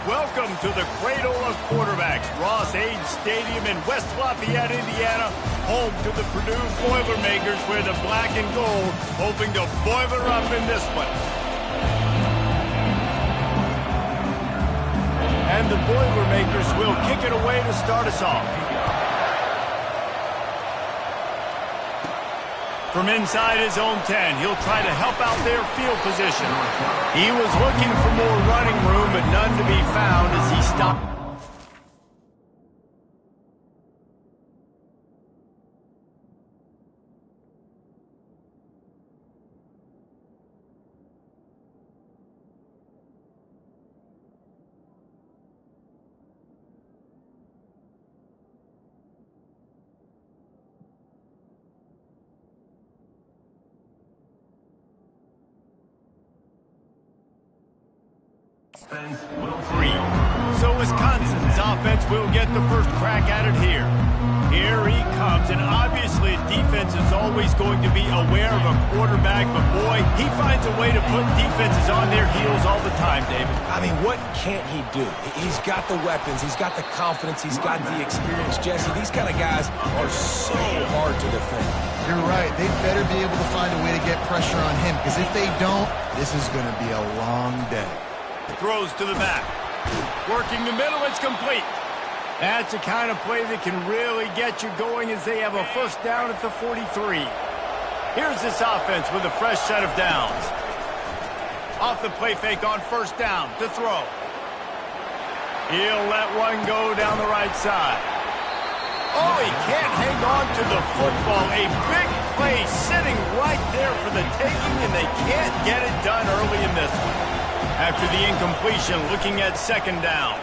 Welcome to the cradle of quarterbacks, Ross-Ade Stadium in West Lafayette, Indiana, home to the Purdue Boilermakers, where the black and gold hoping to boiler up in this one. And the Boilermakers will kick it away to start us off. From inside his own 10, he'll try to help out their field position. He was looking for more running room, but none to be found as he stopped. So Wisconsin's offense will get the first crack at it here. Here he comes, and obviously defense is always going to be aware of a quarterback, but boy, he finds a way to put defenses on their heels all the time, David. I mean, what can't he do? He's got the weapons, he's got the confidence, he's got the experience. Jesse, these kind of guys are so hard to defend. You're right. They better be able to find a way to get pressure on him, because if they don't, this is going to be a long day. Throws to the back. Working the middle, it's complete. That's the kind of play that can really get you going as they have a first down at the 43. Here's this offense with a fresh set of downs. Off the play fake on first down to throw. He'll let one go down the right side. Oh, he can't hang on to the football. A big play sitting right there for the taking, and they can't get it done early in this one. After the incompletion, looking at second down.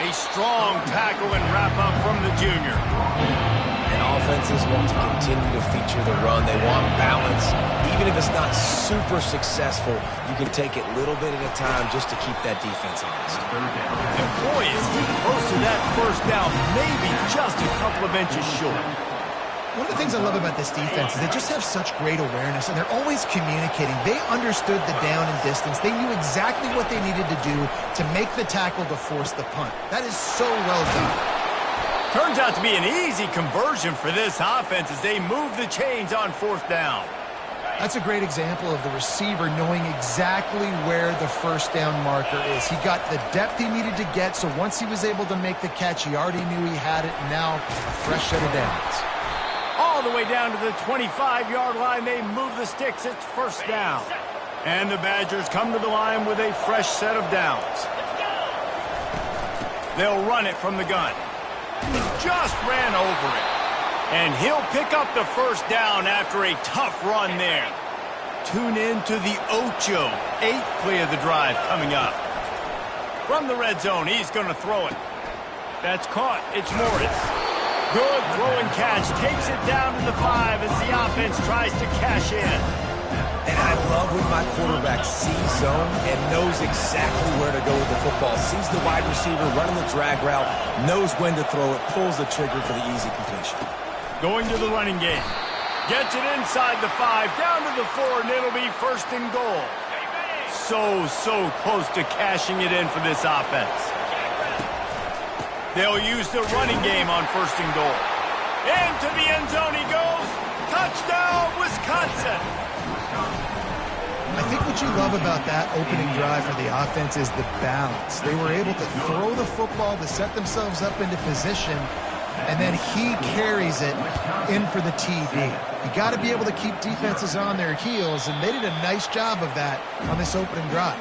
A strong tackle and wrap-up from the junior. And offenses want to continue to feature the run. They want balance. Even if it's not super successful, you can take it little bit at a time just to keep that defense honest. And boy, is he close to that first down, maybe just a couple of inches short. One of the things I love about this defense is they just have such great awareness, and they're always communicating. They understood the down and distance. They knew exactly what they needed to do to make the tackle to force the punt. That is so well done. Turns out to be an easy conversion for this offense as they move the chains on fourth down. That's a great example of the receiver knowing exactly where the first down marker is. He got the depth he needed to get, so once he was able to make the catch, he already knew he had it, and now a fresh set of downs. All the way down to the 25-yard line, they move the sticks. It's first down. And the Badgers come to the line with a fresh set of downs. They'll run it from the gun. He just ran over it. And he'll pick up the first down after a tough run there. Tune in to the Ocho, 8th play of the drive coming up. From the red zone, he's going to throw it. That's caught. It's Morris. Good throw and catch. Takes it down to the 5 as the offense tries to cash in. And I love when my quarterback sees zone and knows exactly where to go with the football. Sees the wide receiver running the drag route, knows when to throw it, pulls the trigger for the easy completion. Going to the running game. Gets it inside the 5, down to the 4, and it'll be first and goal. So close to cashing it in for this offense. They'll use the running game on first and goal. Into the end zone he goes. Touchdown, Wisconsin. I think what you love about that opening drive for the offense is the balance. They were able to throw the football to set themselves up into position, and then he carries it in for the TD. You got to be able to keep defenses on their heels, and they did a nice job of that on this opening drive.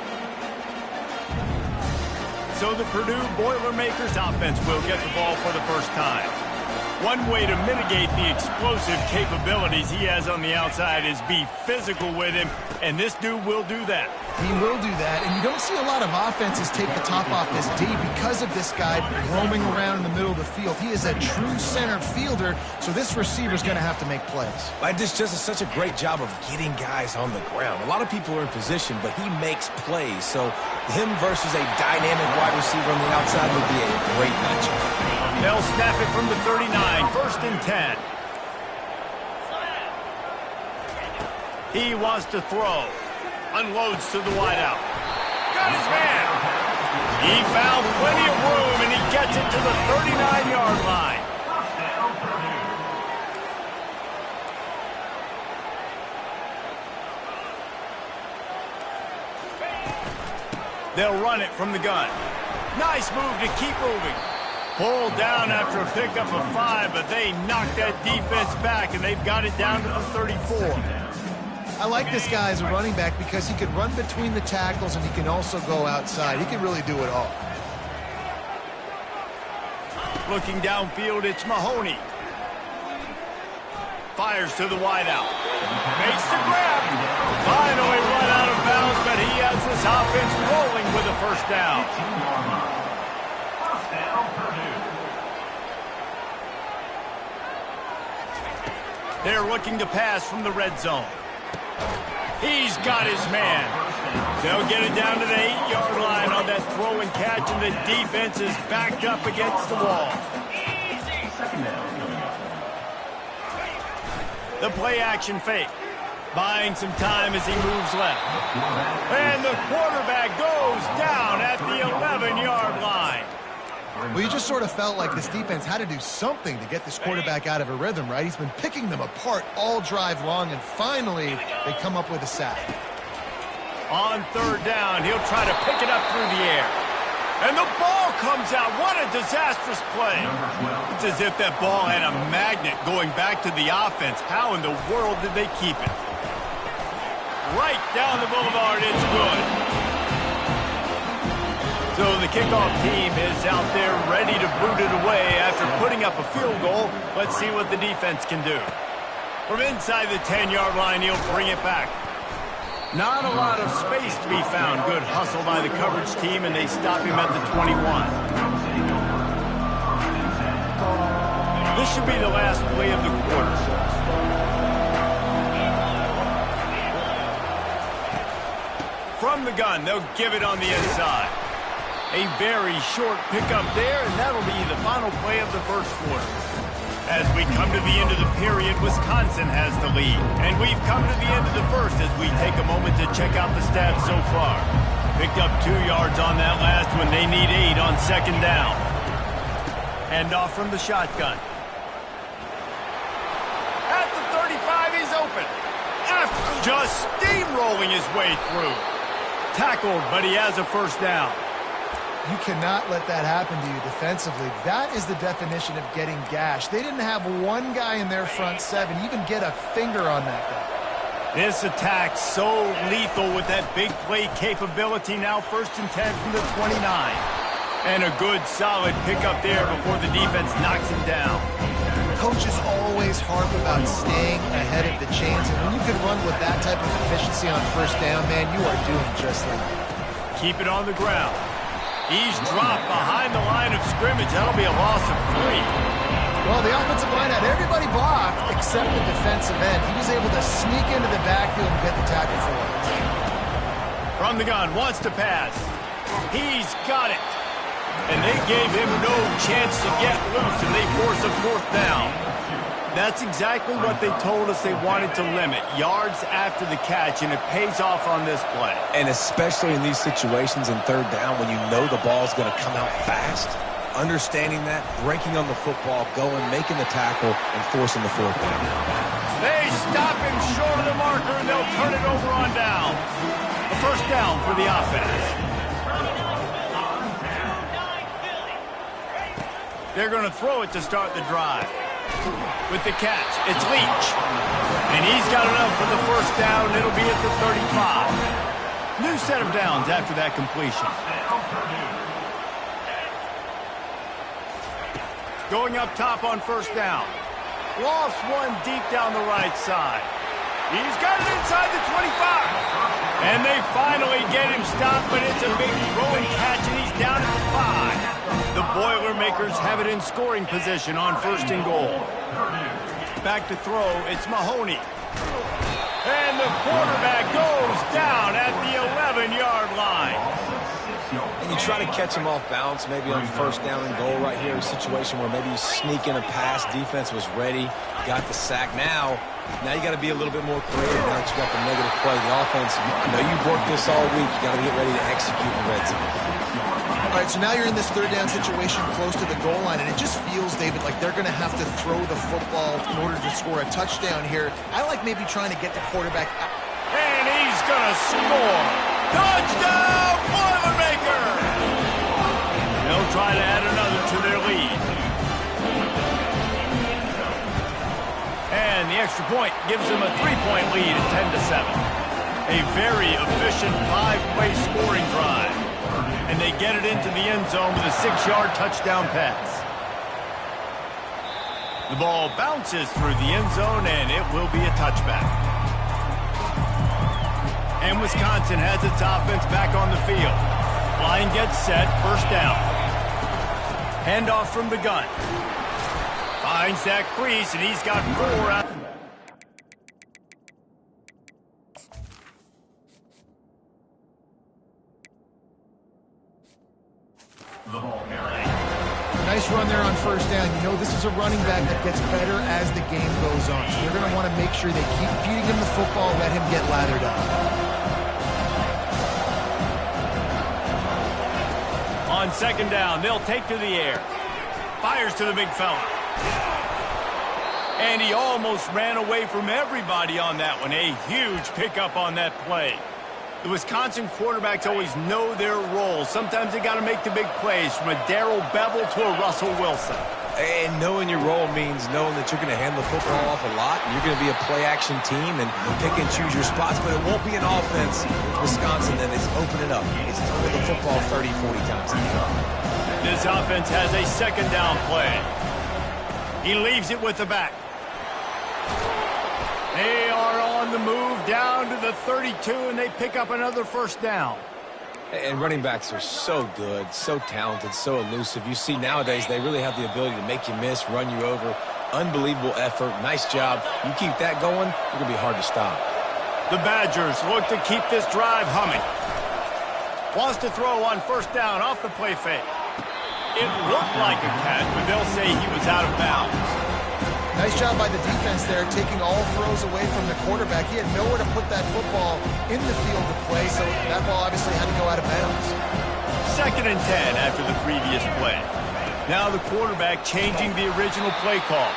So the Purdue Boilermakers offense will get the ball for the first time. One way to mitigate the explosive capabilities he has on the outside is be physical with him, and this dude will do that. He will do that, and you don't see a lot of offenses take the top off this D because of this guy roaming around in the middle of the field. He is a true center fielder, so this receiver's going to have to make plays. This just is such a great job of getting guys on the ground. A lot of people are in position, but he makes plays, so him versus a dynamic wide receiver on the outside would be a great matchup. They'll snap it from the 39, first and 10. He wants to throw. Unloads to the wideout. Got his man. He found plenty of room, and he gets it to the 39-yard line. They'll run it from the gun. Nice move to keep moving. Pulled down after a pickup of 5, but they knocked that defense back, and they've got it down to the 34. I like this guy as a running back because he can run between the tackles and he can also go outside. He can really do it all. Looking downfield, it's Mahoney. Fires to the wideout. Makes the grab. Finally run out of bounds, but he has this offense rolling with a first down. They're looking to pass from the red zone. He's got his man. They'll get it down to the 8-yard line on that throw and catch, and the defense is backed up against the wall. The play action fake. Buying some time as he moves left. And the quarterback goes down at the 11-yard line. Well, you just sort of felt like this defense had to do something to get this quarterback out of a rhythm, right? He's been picking them apart all drive long, and finally they come up with a sack. On third down, he'll try to pick it up through the air. And the ball comes out. What a disastrous play. It's as if that ball had a magnet going back to the offense. How in the world did they keep it? Right down the boulevard, it's good. So the kickoff team is out there ready to boot it away after putting up a field goal. Let's see what the defense can do. From inside the 10-yard line, he'll bring it back. Not a lot of space to be found. Good hustle by the coverage team, and they stop him at the 21. This should be the last play of the quarter. From the gun, they'll give it on the inside. A very short pickup there, and that'll be the final play of the first quarter. As we come to the end of the period, Wisconsin has the lead. And we've come to the end of the first as we take a moment to check out the stats so far. Picked up 2 yards on that last one. They need 8 on second down. Hand off from the shotgun. At the 35, he's open. After just steamrolling his way through. Tackled, but he has a first down. You cannot let that happen to you defensively. That is the definition of getting gashed. They didn't have one guy in their front seven even get a finger on that guy. This attack so lethal with that big play capability. Now 1st and 10 from the 29. And a good solid pickup there before the defense knocks him down. Coaches always harp about staying ahead of the chains, and when you can run with that type of efficiency on first down, man, you are doing just that. Keep it on the ground. He's dropped behind the line of scrimmage. That'll be a loss of 3. Well, the offensive line had everybody blocked except the defensive end. He was able to sneak into the backfield and get the tackle for once. From the gun, wants to pass. He's got it. And they gave him no chance to get loose, and they force a 4th down. That's exactly what they told us they wanted to limit. Yards after the catch, and it pays off on this play. And especially in these situations in third down when you know the ball's going to come out fast, understanding that, breaking on the football, going, making the tackle, and forcing the 4th down. They stop him short of the marker, and they'll turn it over on down. The first down for the offense. They're going to throw it to start the drive. With the catch, it's Leach. And he's got enough for the first down. It'll be at the 35. New set of downs after that completion. Going up top on first down. Lost one deep down the right side. He's got it inside the 25. And they finally get him stopped, but it's a big throwing catch, and he's down at the 5. The Boilermakers have it in scoring position on 1st and goal. Back to throw, it's Mahoney. And the quarterback goes down at the 11-yard line. And you try to catch him off balance, maybe on 1st down and goal right here, a situation where maybe you sneak in a pass, defense was ready, got the sack. Now you got to be a little bit more creative now that you got the negative play. The offense, I know you've worked this all week. You got to get ready to execute in red zone. All right, so now you're in this third down situation close to the goal line, and it just feels, David, like they're going to have to throw the football in order to score a touchdown here. I like maybe trying to get the quarterback out. And he's going to score. Touchdown, Boilermaker! They'll try to add another to their lead. And the extra point gives them a 3-point lead at 10-7. A very efficient 5-play scoring drive. And they get it into the end zone with a 6-yard touchdown pass. The ball bounces through the end zone, and it will be a touchback. And Wisconsin has its offense back on the field. Line gets set, first down. Handoff from the gun. Finds that crease, and he's got 4 out. Nice run there on first down. You know, this is a running back that gets better as the game goes on. So they're going to want to make sure they keep feeding him the football, let him get lathered up. On second down, they'll take to the air. Fires to the big fella. And he almost ran away from everybody on that one. A huge pickup on that play. The Wisconsin quarterbacks always know their role. Sometimes they got to make the big plays, from a Darrell Bevel to a Russell Wilson. And knowing your role means knowing that you're going to hand the football off a lot, and you're going to be a play-action team and pick and choose your spots, but it won't be an offense with Wisconsin that is open it up. It's throwing the football 30, 40 times a game. This offense has a second down play. He leaves it with the back. They are on the move down to the 32, and they pick up another first down. And running backs are so good, so talented, so elusive. You see nowadays they really have the ability to make you miss, run you over. Unbelievable effort. Nice job. You keep that going, it's going to be hard to stop. The Badgers look to keep this drive humming. Wants to throw on first down off the play fake. It looked like a catch, but they'll say he was out of bounds. Nice job by the defense there, taking all throws away from the quarterback. He had nowhere to put that football in the field to play, so that ball obviously had to go out of bounds. Second and 10 after the previous play. Now the quarterback changing the original play call.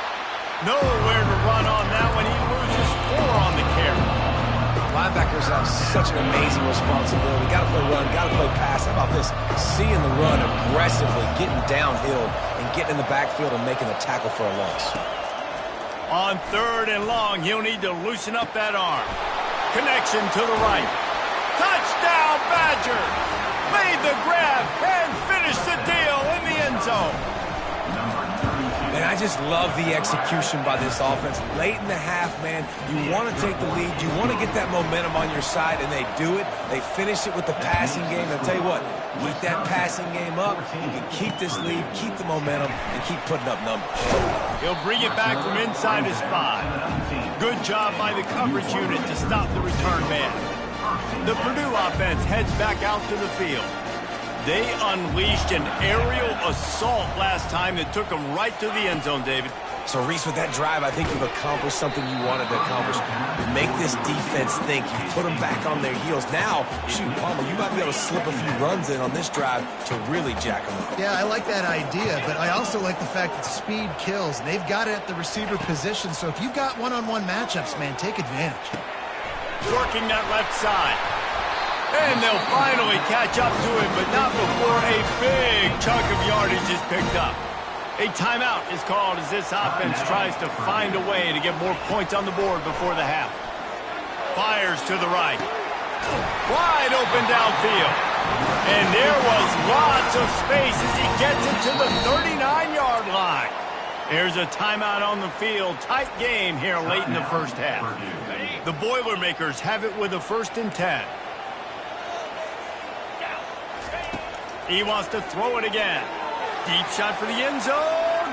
Nowhere to run on that one. He loses 4 on the carry. Linebackers have such an amazing responsibility. Got to play run, got to play pass. How about this? Seeing the run aggressively, getting downhill, and getting in the backfield and making a tackle for a loss. On third and long, he'll need to loosen up that arm. Connection to the right. Touchdown, Badgers! Made the grab and finished the deal in the end zone. Man, I just love the execution by this offense. Late in the half, man, you want to take the lead. You want to get that momentum on your side, and they do it. They finish it with the passing game. I'll tell you what, keep that passing game up. You can keep this lead, keep the momentum, and keep putting up numbers. He'll bring it back from inside his 5. Good job by the coverage unit to stop the return man. The Purdue offense heads back out to the field. They unleashed an aerial assault last time that took them right to the end zone, David. So, Reese, with that drive, I think you've accomplished something you wanted to accomplish. You make this defense think. You put them back on their heels. Now, shoot, Palmer, you might be able to slip a few runs in on this drive to really jack them up. Yeah, I like that idea, but I also like the fact that speed kills. They've got it at the receiver position, so if you've got one-on-one matchups, man, take advantage. Working that left side. And they'll finally catch up to him, but not before a big chunk of yardage is picked up. A timeout is called as this offense tries to find a way to get more points on the board before the half. Fires to the right. Wide open downfield. And there was lots of space as he gets it to the 39-yard line. There's a timeout on the field. Tight game here late in the first half. The Boilermakers have it with a 1st and 10. He wants to throw it again. Deep shot for the end zone.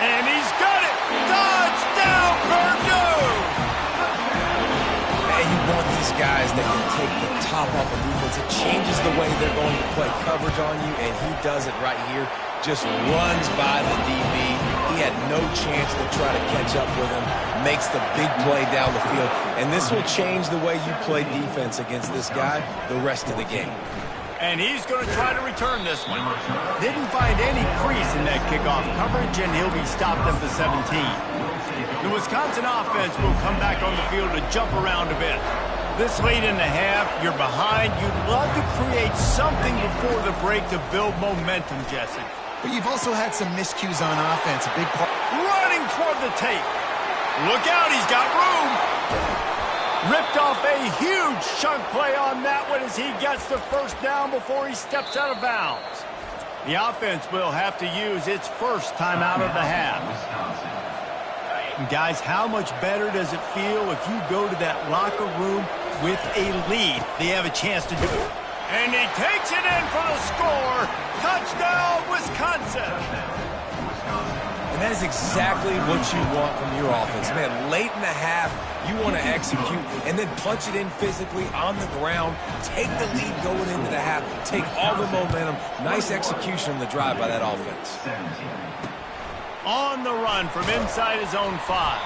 And he's got it. Touchdown, Purdue! And you want these guys that can take the top off of defense. It changes the way they're going to play coverage on you, and he does it right here. Just runs by the DB. He had no chance to try to catch up with him. Makes the big play down the field. And this will change the way you play defense against this guy the rest of the game. And he's going to try to return this one. Didn't find any crease in that kickoff coverage, and he'll be stopped at the 17. The Wisconsin offense will come back on the field to jump around a bit. This late in the half, you're behind. You'd love to create something before the break to build momentum, Jesse. But you've also had some miscues on offense. A big part. Running toward the tape. Look out, he's got room. Ripped off a huge chunk play on that one as he gets the first down before he steps out of bounds. The offense will have to use its first time out of the half. And guys, how much better does it feel if you go to that locker room with a lead? They have a chance to do it. And he takes it in for the score. Touchdown, Wisconsin. And that is exactly what you want from your offense. Man, late in the half, you want to execute and then punch it in physically on the ground. Take the lead going into the half. Take all the momentum. Nice execution on the drive by that offense. On the run from inside his own 5.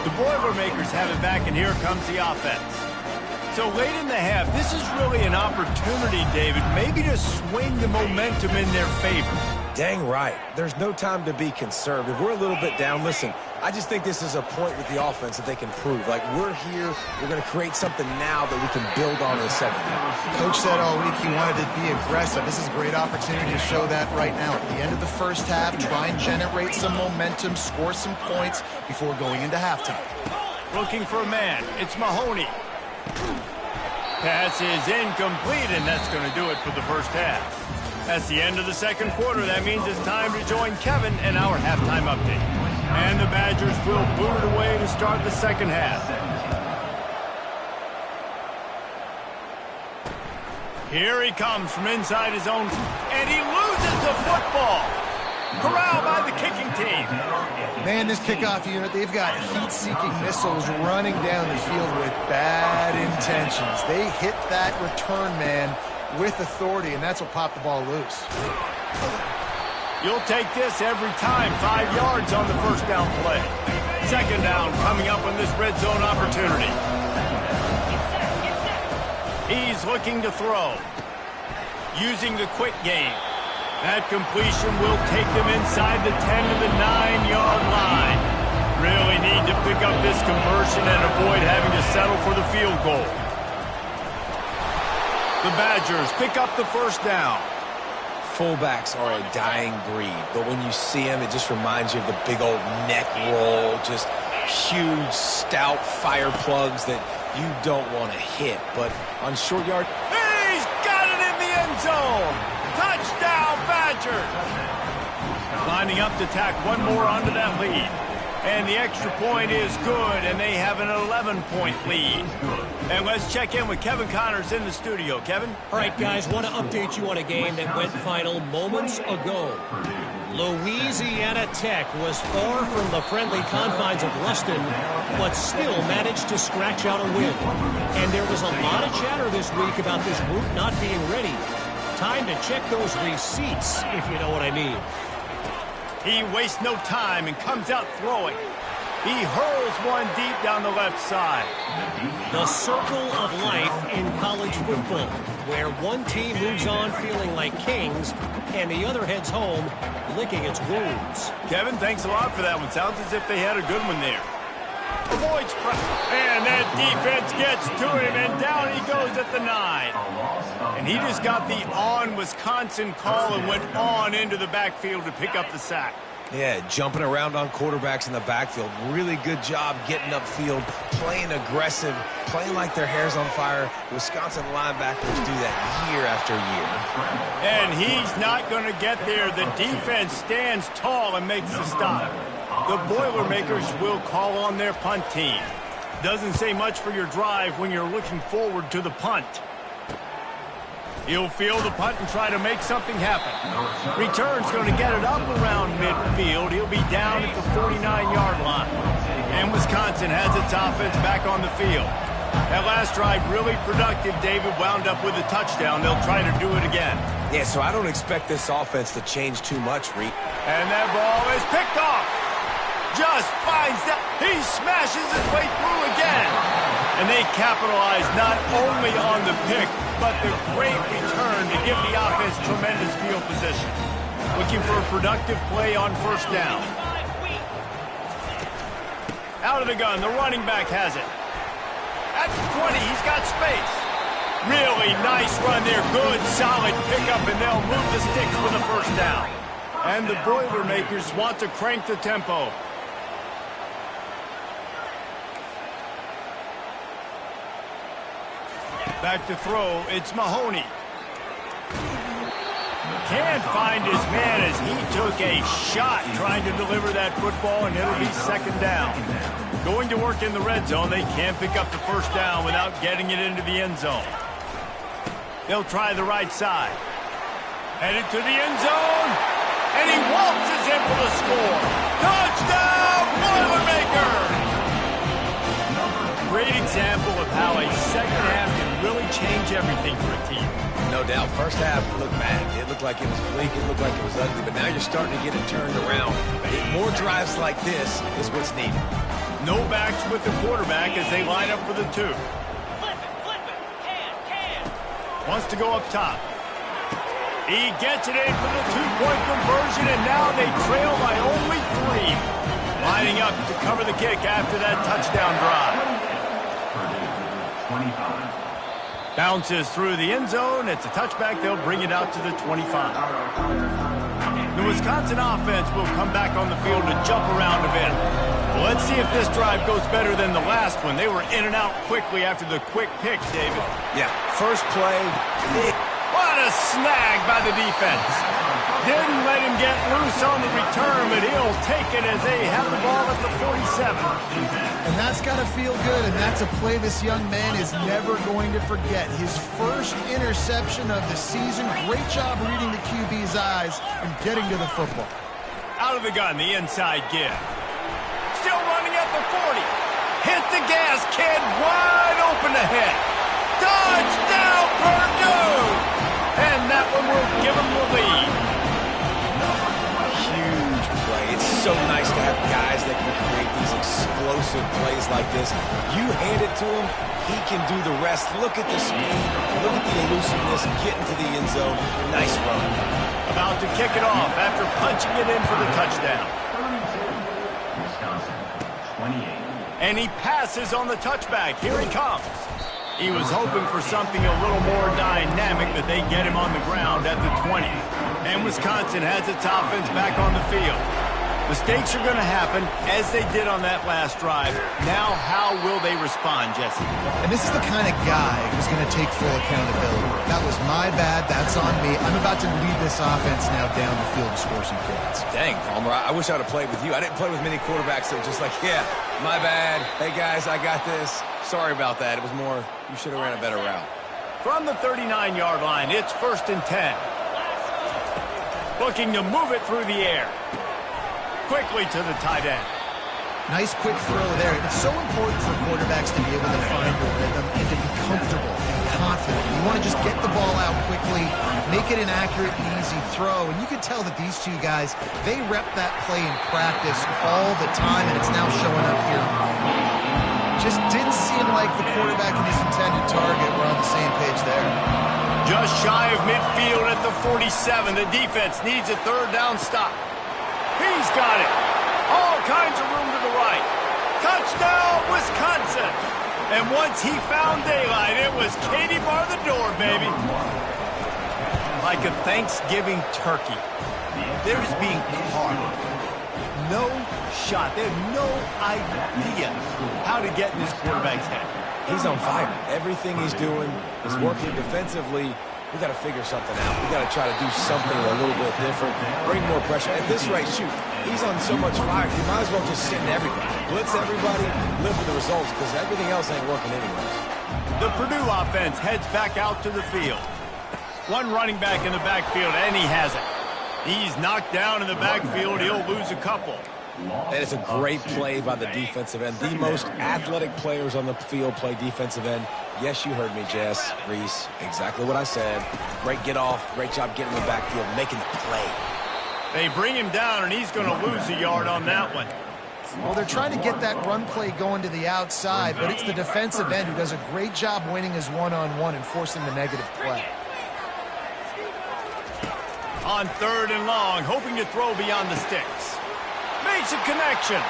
The Boilermakers have it back, and here comes the offense. So late in the half, this is really an opportunity, David, maybe to swing the momentum in their favor. Dang right. There's no time to be conservative. We're a little bit down. Listen, I just think this is a point with the offense that they can prove. Like, we're here. We're going to create something now that we can build on in the second half. Coach said all week he wanted to be aggressive. This is a great opportunity to show that right now. At the end of the first half, try and generate some momentum, score some points before going into halftime. Looking for a man. It's Mahoney. Pass is incomplete, and that's going to do it for the first half. That's the end of the second quarter. That means it's time to join Kevin in our halftime update. And the Badgers will boot it away to start the second half. Here he comes from inside his own, and he loses the football. Corralled by the kicking team. Man, this kickoff unit, they've got heat-seeking missiles running down the field with bad intentions. They hit that return man with authority, and that's what popped the ball loose. You'll take this every time. 5 yards on the first down play. Second down coming up on this red zone opportunity. He's looking to throw. Using the quick game. That completion will take them inside the 10 to the 9-yard line. Really need to pick up this conversion and avoid having to settle for the field goal. The Badgers pick up the first down. Fullbacks are a dying breed, but when you see them, it just reminds you of the big old neck roll, just huge, stout fire plugs that you don't want to hit. But on short yard, he's got it in the end zone. Touchdown, Badgers! Lining up to tack one more onto that lead. And the extra point is good, and they have an 11-point lead. And let's check in with Kevin Connors in the studio. Kevin? All right, guys, want to update you on a game that went final moments ago. Louisiana Tech was far from the friendly confines of Ruston, but still managed to scratch out a win. And there was a lot of chatter this week about this group not being ready. Time to check those receipts, if you know what I mean. He wastes no time and comes out throwing. He hurls one deep down the left side. The circle of life in college football, where one team moves on feeling like kings and the other heads home licking its wounds. Kevin, thanks a lot for that one. Sounds as if they had a good one there. Avoids pressure. And that defense gets to him, and down he goes at the 9. And he just got the on Wisconsin call and went on into the backfield to pick up the sack. Yeah, jumping around on quarterbacks in the backfield. Really good job getting upfield, playing aggressive, playing like their hair's on fire. Wisconsin linebackers do that year after year. And he's not going to get there. The defense stands tall and makes the stop. The Boilermakers will call on their punt team. Doesn't say much for your drive when you're looking forward to the punt. He'll field the punt and try to make something happen. Return's going to get it up around midfield. He'll be down at the 49-yard line. And Wisconsin has its offense back on the field. That last drive really productive. David wound up with a touchdown. They'll try to do it again. Yeah, so I don't expect this offense to change too much, Reed. And that ball is picked off. just finds that. He smashes his way through again. And they capitalize not only on the pick, but the great return to give the offense tremendous field position. Looking for a productive play on first down. Out of the gun, the running back has it. At the 20, he's got space. Really nice run there. Good, solid pickup, and they'll move the sticks with a first down. And the Boilermakers want to crank the tempo. Back to throw, it's Mahoney. Can't find his man as he took a shot trying to deliver that football, and it'll be second down. Going to work in the red zone, they can't pick up the first down without getting it into the end zone. They'll try the right side. Headed to the end zone, and he waltzes in for the score. Touchdown, Boilermakers! Great example of how a second half can really change everything for a team. No doubt. First half looked bad. It looked like it was bleak. It looked like it was ugly. But now you're starting to get it turned around. More drives like this is what's needed. No backs with the quarterback as they line up for the two. Wants to go up top. He gets it in for the two-point conversion, and now they trail by only 3. Lining up to cover the kick after that touchdown drive. Bounces through the end zone. It's a touchback. They'll bring it out to the 25. The Wisconsin offense will come back on the field to jump around a bit. Well, let's see if this drive goes better than the last one. They were in and out quickly after the quick pick, David. Yeah, first play. What a snag by the defense. Didn't let him get loose on the return, but he'll take it as they have the ball at the 47. And that's got to feel good, and that's a play this young man is never going to forget. His first interception of the season. Great job reading the QB's eyes and getting to the football. Out of the gun, the inside give. Still running at the 40. Hit the gas, kid. Wide open ahead. Touchdown, Purdue! And that one will give him the lead. Huge play. It's so nice to have guys that can create these explosive plays like this. You hand it to him, he can do the rest. Look at the speed. Look at the elusiveness. Getting to the end zone. Nice run. About to kick it off after punching it in for the touchdown. And he passes on the touchback. Here he comes. He was hoping for something a little more dynamic, but they get him on the ground at the 20. And Wisconsin has its offense back on the field. Mistakes are going to happen, as they did on that last drive. Now, how will they respond, Jesse? And this is the kind of guy who's going to take full accountability. That was my bad. That's on me. I'm about to lead this offense now down the field and score some points. Dang, Palmer, I wish I would have played with you. I didn't play with many quarterbacks that were just like, yeah, my bad. Hey, guys, I got this. Sorry about that. It was more, you should have ran a better route. From the 39-yard line, it's 1st and 10. Looking to move it through the air. Quickly to the tight end. Nice quick throw there. It's so important for quarterbacks to be able to find a rhythm and to be comfortable and confident. You want to just get the ball out quickly, make it an accurate and easy throw. And you can tell that these two guys, they rep that play in practice all the time, and it's now showing up here. Just didn't seem like the quarterback and his intended target were on the same page there. Just shy of midfield at the 47. The defense needs a third down stop. He's got it. All kinds of room to the right. Touchdown, Wisconsin. And once he found daylight, it was Katie bar the door, baby. Like a Thanksgiving turkey. They're just being carved. No shot. They have no idea how to get in this quarterback's head. He's on fire. Everything he's doing is working defensively. We got to figure something out. We got to try to do something a little bit different. Bring more pressure. At this rate, shoot, he's on so much fire. You might as well just send everybody. Blitz everybody, live with the results, because everything else ain't working anyways. The Purdue offense heads back out to the field. One running back in the backfield, and he has it. He's knocked down in the backfield. He'll lose a couple. And it's a great play by the defensive end. The most athletic players on the field play defensive end. Yes, you heard me, Jess, Reese. Exactly what I said. Great get off. Great job getting in the backfield, making the play. They bring him down, and he's going to lose a yard on that one. Well, they're trying to get that run play going to the outside, but it's the defensive end who does a great job winning his one-on-one and forcing the negative play. On 3rd and long, hoping to throw beyond the sticks. Makes a connection.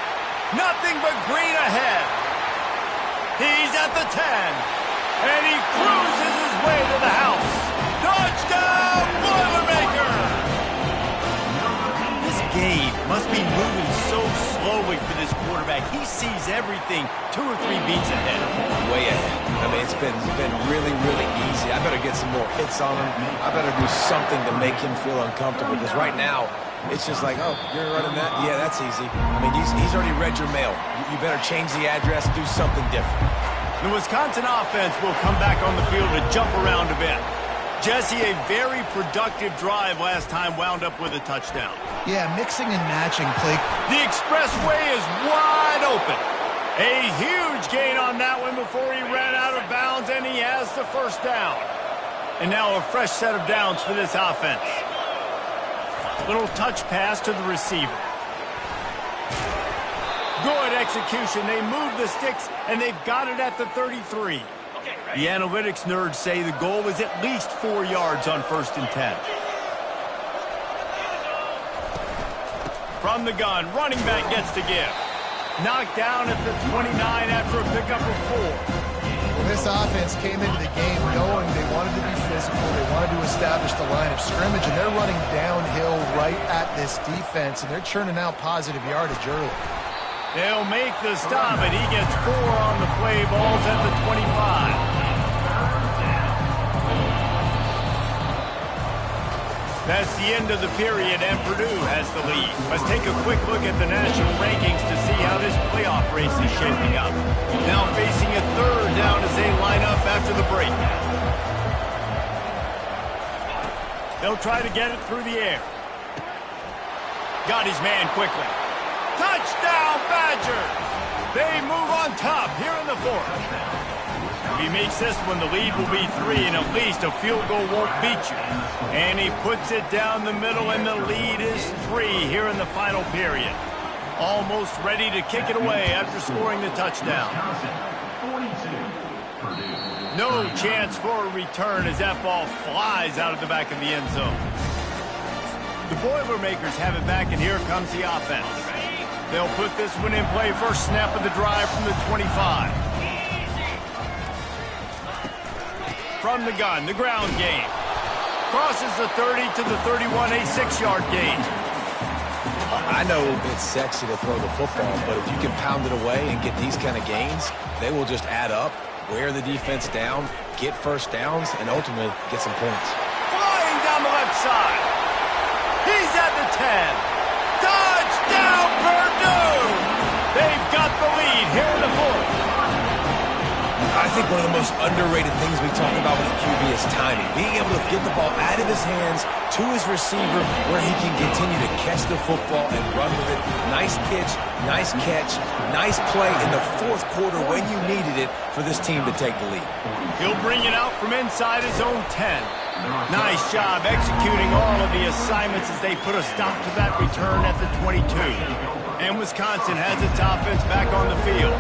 Nothing but green ahead. He's at the 10. And he cruises his way to the house. Touchdown, Boilermaker! This game must be moving so slowly for this quarterback. He sees everything 2 or 3 beats ahead. Way ahead. I mean, it's been really, really easy. I better get some more hits on him. I better do something to make him feel uncomfortable, because right now, it's just like, oh, you're running that? Yeah, that's easy. I mean, he's already read your mail. You better change the address, do something different. The Wisconsin offense will come back on the field to jump around a bit. Jesse, a very productive drive last time wound up with a touchdown. Yeah, mixing and matching play. The expressway is wide open. A huge gain on that one before he ran out of bounds, and he has the first down. And now a fresh set of downs for this offense. Little touch pass to the receiver. Good execution. They move the sticks, and they've got it at the 33. The analytics nerds say the goal is at least 4 yards on 1st and 10. From the gun, running back gets to give. Knocked down at the 29 after a pickup of 4. Well, this offense came into the game knowing they wanted to be physical. They wanted to establish the line of scrimmage, and they're running downhill right at this defense, and they're churning out positive yardage early. They'll make the stop, and he gets 4 on the play. Ball's at the 25. That's the end of the period, and Purdue has the lead. Let's take a quick look at the national rankings to see how this playoff race is shaping up. Now facing a 3rd down as they line up after the break. They'll try to get it through the air. Got his man quickly. Touchdown, Badgers! They move on top here in the 4th. If he makes this one, the lead will be 3, and at least a field goal won't beat you. And he puts it down the middle, and the lead is 3 here in the final period. Almost ready to kick it away after scoring the touchdown. No chance for a return as that ball flies out of the back of the end zone. The Boilermakers have it back, and here comes the offense. They'll put this one in play. First snap of the drive from the 25. From the gun, the ground game. Crosses the 30 to the 31, a 6-yard gain. I know it's sexy to throw the football, but if you can pound it away and get these kind of gains, they will just add up, wear the defense down, get first downs, and ultimately get some points. Flying down the left side. He's at the 10. Touchdown, Purdue! They've got the lead here in the 4th. I think one of the most underrated things we talk about with a QB is timing. Being able to get the ball out of his hands to his receiver where he can continue to catch the football and run with it. Nice pitch, nice catch, nice play in the 4th quarter when you needed it for this team to take the lead. He'll bring it out from inside his own 10. Nice job executing all of the assignments as they put a stop to that return at the 22. And Wisconsin has its offense back on the field.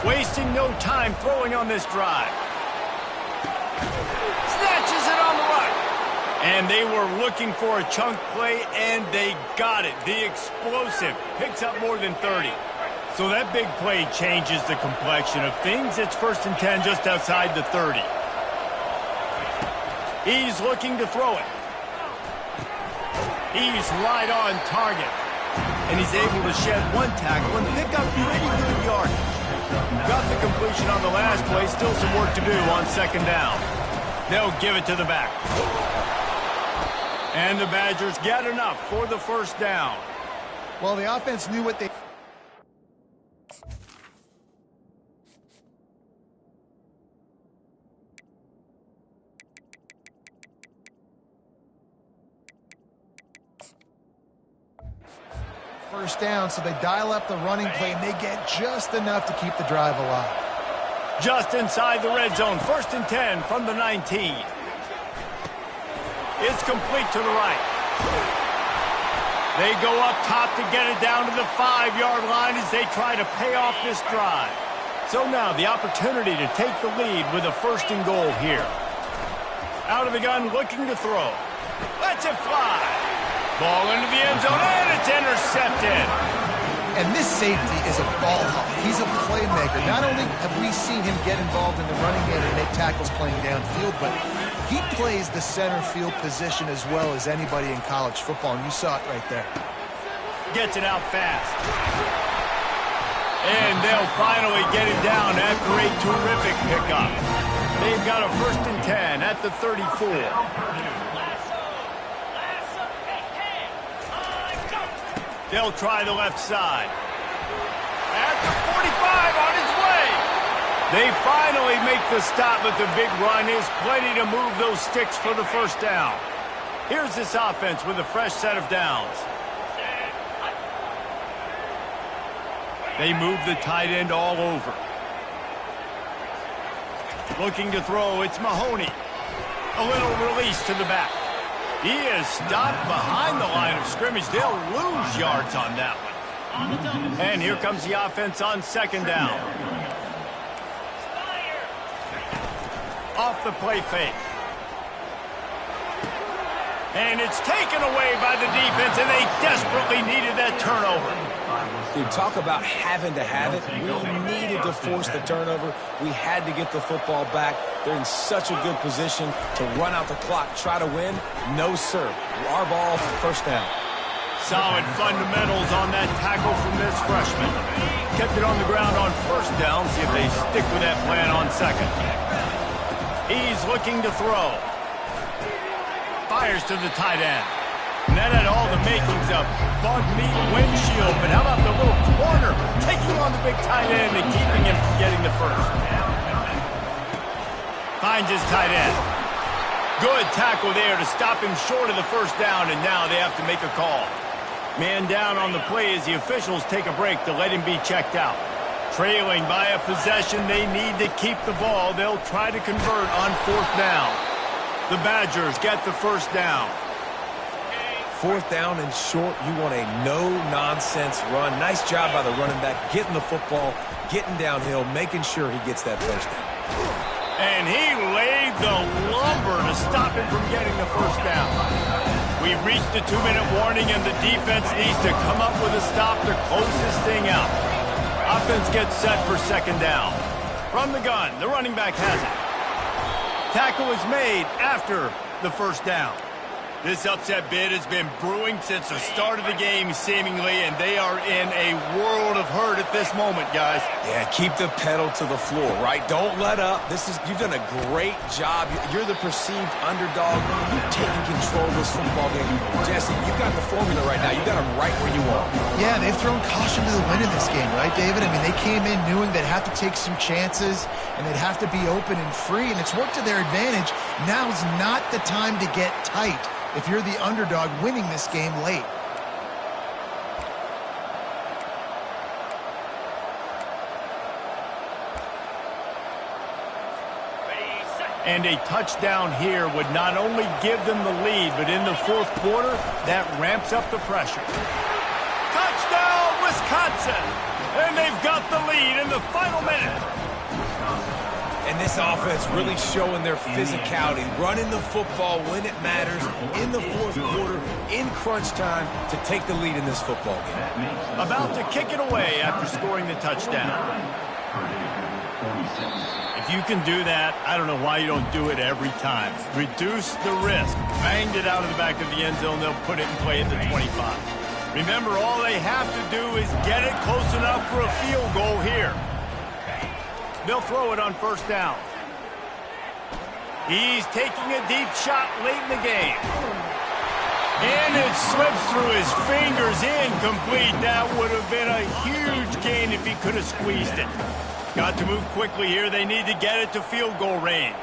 Wasting no time throwing on this drive. Snatches it on the right. And they were looking for a chunk play, and they got it. The explosive picks up more than 30. So that big play changes the complexion of things. It's 1st and 10 just outside the 30. He's looking to throw it. He's right on target. And he's able to shed 1 tackle and pick up pretty good yardage. Got the completion on the last play. Still some work to do on 2nd down. They'll give it to the back. And the Badgers get enough for the 1st down. Well, the offense knew what they... First down, so they dial up the running play, and they get just enough to keep the drive alive. Just inside the red zone, 1st and 10 from the 19. It's complete to the right. They go up top to get it down to the 5-yard line as they try to pay off this drive. So now the opportunity to take the lead with a 1st and goal here. Out of the gun, looking to throw. Lets it fly. Ball into the end zone, and it's intercepted. And this safety is a ball hawk. He's a playmaker. Not only have we seen him get involved in the running game and make tackles playing downfield, but he plays the center field position as well as anybody in college football, and you saw it right there. Gets it out fast. And they'll finally get it down after a terrific pickup. They've got a 1st and 10 at the 34. They'll try the left side. At the 45, on his way. They finally make the stop, but the big run is plenty to move those sticks for the 1st down. Here's this offense with a fresh set of downs. They move the tight end all over. Looking to throw, it's Mahoney. A little release to the back. He is stopped behind the line of scrimmage. They'll lose yards on that one. And here comes the offense on 2nd down. Off the play fake. And it's taken away by the defense, and they desperately needed that turnover. Dude, talk about having to have it. We needed to force the turnover. We had to get the football back. They're in such a good position to run out the clock, try to win. No, sir. Our ball, 1st down. Solid fundamentals on that tackle from this freshman. Kept it on the ground on 1st down. See if they stick with that plan on 2nd. He's looking to throw. Fires to the tight end. And that had all the makings of bug meat windshield. But how about the little corner taking on the big tight end and keeping him from getting the 1st? Finds his tight end. Good tackle there to stop him short of the 1st down, and now they have to make a call. Man down on the play as the officials take a break to let him be checked out. Trailing by a possession, they need to keep the ball. They'll try to convert on 4th down. The Badgers get the 1st down. 4th down and short, you want a no-nonsense run. Nice job by the running back, getting the football, getting downhill, making sure he gets that 1st down. And he laid the lumber to stop him from getting the 1st down. We've reached the 2-minute warning, and the defense needs to come up with a stop to close this thing out. Offense gets set for 2nd down. From the gun, the running back has it. Tackle is made after the 1st down. This upset bid has been brewing since the start of the game, seemingly, and they are in a world of hurt at this moment, guys. Yeah, keep the pedal to the floor, right? Don't let up. You've done a great job. You're the perceived underdog. You've taken control of this football game. Jesse, you've got the formula right now. You've got them right where you want. Yeah, they've thrown caution to the wind in this game, right, David? I mean, they came in knowing they'd have to take some chances, and they'd have to be open and free, and it's worked to their advantage. Now's not the time to get tight if you're the underdog winning this game late. And a touchdown here would not only give them the lead, but in the 4th quarter, that ramps up the pressure. Touchdown, Wisconsin! And they've got the lead in the final minute. And this offense really showing their physicality, running the football when it matters, in the 4th quarter, in crunch time, to take the lead in this football game. About to kick it away after scoring the touchdown. If you can do that, I don't know why you don't do it every time. Reduce the risk. Banged it out of the back of the end zone. They'll put it in play at the 25. Remember, all they have to do is get it close enough for a field goal here. They'll throw it on 1st down. He's taking a deep shot late in the game. And it slips through his fingers, incomplete. That would have been a huge gain if he could have squeezed it. Got to move quickly here. They need to get it to field goal range.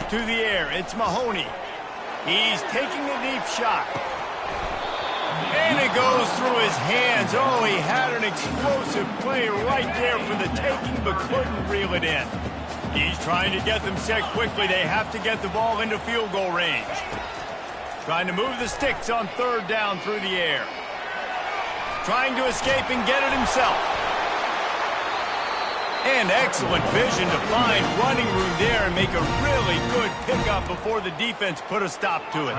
To the air, it's Mahoney. He's taking a deep shot. And it goes through his hands. Oh, he had an explosive play right there for the taking, but couldn't reel it in. He's trying to get them set quickly. They have to get the ball into field goal range. Trying to move the sticks on third down through the air. Trying to escape and get it himself. And excellent vision to find running room there and make a really good pickup before the defense put a stop to it.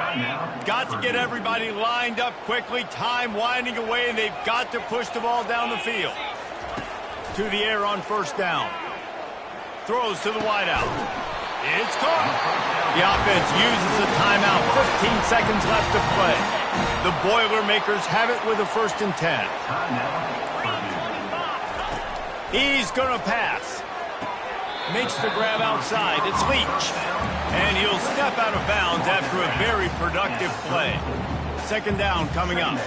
Got to get everybody lined up quickly. Time winding away, and they've got to push the ball down the field. To the air on first down. Throws to the wideout. It's caught. The offense uses a timeout. 15 seconds left to play. The Boilermakers have it with a 1st and 10. He's going to pass. Makes the grab outside. It's Leach. And he'll step out of bounds after a very productive play. 2nd down coming up.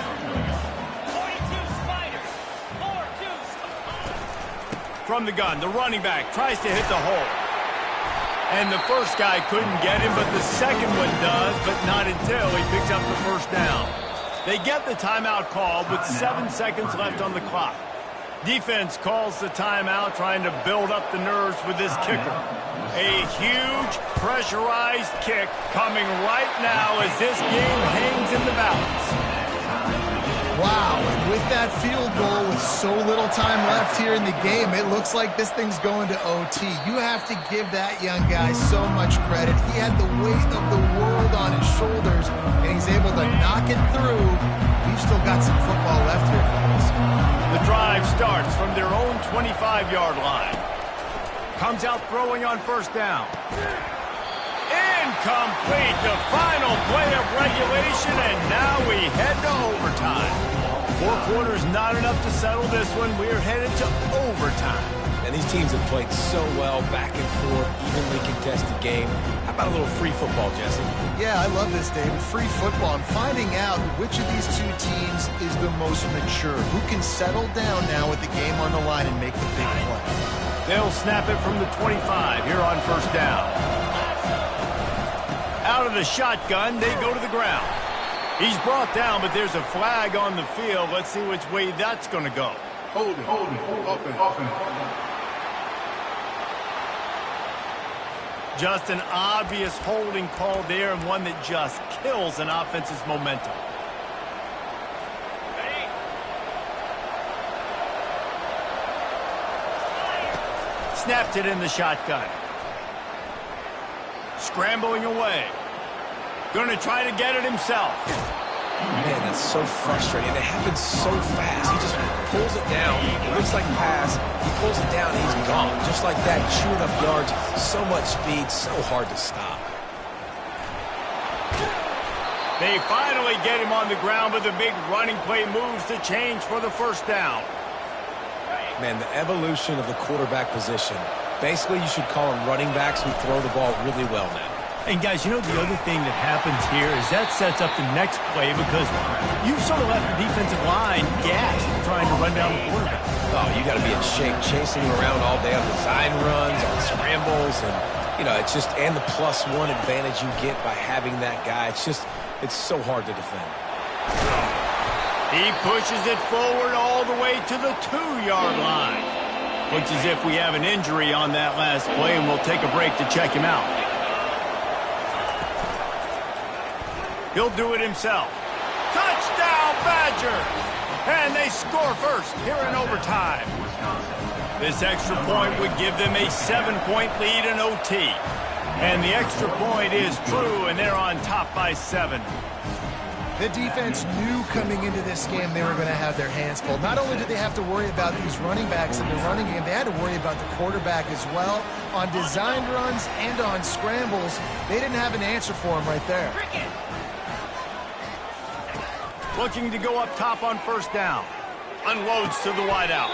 From the gun, the running back tries to hit the hole. And the first guy couldn't get him, but the second one does, but not until he picks up the 1st down. They get the timeout called with 7 seconds left on the clock. Defense calls the timeout, trying to build up the nerves with this kicker. A huge, pressurized kick coming right now as this game hangs in the balance. Wow, and with that field goal with so little time left here in the game, it looks like this thing's going to OT. You have to give that young guy so much credit. He had the weight of the world on his shoulders, and he's able to knock it through. We've still got some football left here, fellas. The drive starts from their own 25-yard line. Comes out throwing on 1st down. Incomplete, the final play of regulation, and now we head to overtime. 4 quarters not enough to settle this one. We're headed to overtime. And these teams have played so well, back and forth, evenly contested game. How about a little free football, Jesse? Yeah, I love this, David. Free football. I'm finding out which of these two teams is the most mature. Who can settle down now with the game on the line and make the big play? They'll snap it from the 25 here on 1st down. Out of the shotgun, they go to the ground. He's brought down, but there's a flag on the field. Let's see which way that's going to go. Hold it, open. Just an obvious holding call there, and one that just kills an offense's momentum. Snapped it in the shotgun. Scrambling away. Going to try to get it himself. Man, that's so frustrating. It happens so fast. He just pulls it down. It looks like pass. He pulls it down, and he's gone. Just like that, chewing up yards. So much speed, so hard to stop. They finally get him on the ground, but the big running play moves the change for the 1st down. Man, the evolution of the quarterback position. Basically, you should call them running backs who throw the ball really well now. And, guys, you know the other thing that happens here is that sets up the next play because you've sort of left the defensive line gassed trying to run down the quarterback. Oh, you got to be in shape, chasing him around all day on design runs, on scrambles, and, you know, it's just, and the +1 advantage you get by having that guy. It's so hard to defend. He pushes it forward all the way to the 2-yard line. Looks as if we have an injury on that last play, and we'll take a break to check him out. He'll do it himself. Touchdown, Badgers! And they score first here in overtime. This extra point would give them a 7-point lead in OT. And the extra point is true, and they're on top by 7. The defense knew coming into this game they were going to have their hands full. Not only did they have to worry about these running backs in the running game, they had to worry about the quarterback as well. On designed runs and on scrambles, they didn't have an answer for him right there. Looking to go up top on 1st down. Unloads to the wideout.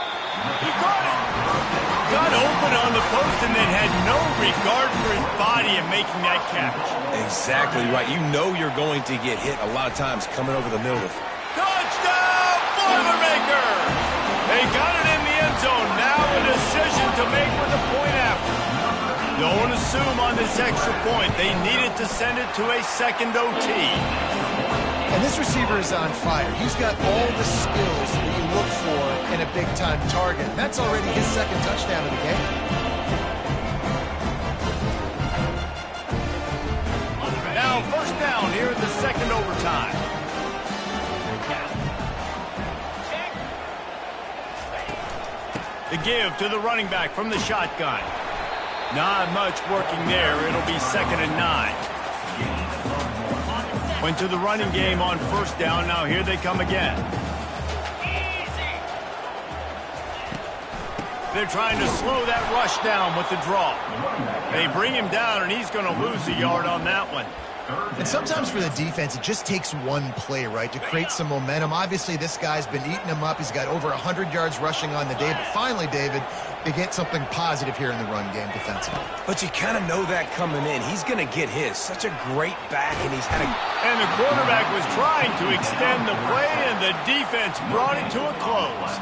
He caught it! Got open on the post and then had no regard for his body in making that catch. Exactly right. You know you're going to get hit a lot of times coming over the middle. Touchdown, Boilermaker! They got it in the end zone. Now a decision to make with a point after. Don't assume on this extra point. They needed to send it to a second OT. And this receiver is on fire. He's got all the skills that you look for in a big-time target. That's already his 2nd touchdown of the game. Now 1st down here at the 2nd in overtime. The give to the running back from the shotgun. Not much working there. It'll be 2nd and 9. Went to the running game on 1st down. Now here they come again. They're trying to slow that rush down with the draw. They bring him down, and he's going to lose a yard on that one. And sometimes for the defense, it just takes one play, right, to create some momentum. Obviously, this guy's been eating him up. He's got over 100 yards rushing on the day. But finally, David, they get something positive here in the run game defensively. But you kind of know that coming in. He's going to get his. Such a great back, and he's had a... And the quarterback was trying to extend the play, and the defense brought it to a close.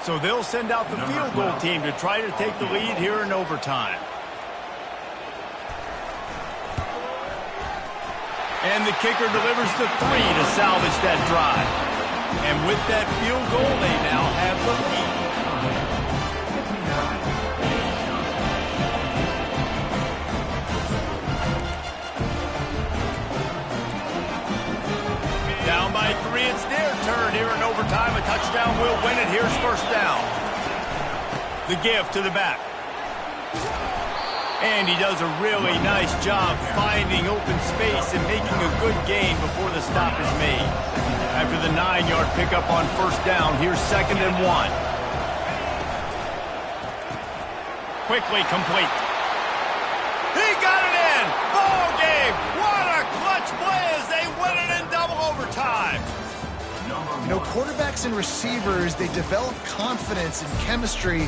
So they'll send out the field goal team to try to take the lead here in overtime. And the kicker delivers the 3 to salvage that drive. And with that field goal, they now have the lead. Down by 3, it's their turn here in overtime. A touchdown will win it. Here's 1st down. The give to the back. And he does a really nice job finding open space and making a good gain before the stop is made. After the 9-yard pickup on 1st down, here's 2nd and 1. Quickly complete. He got it in! Ball game! What a clutch play as they win it in double overtime! You know, quarterbacks and receivers, they develop confidence and chemistry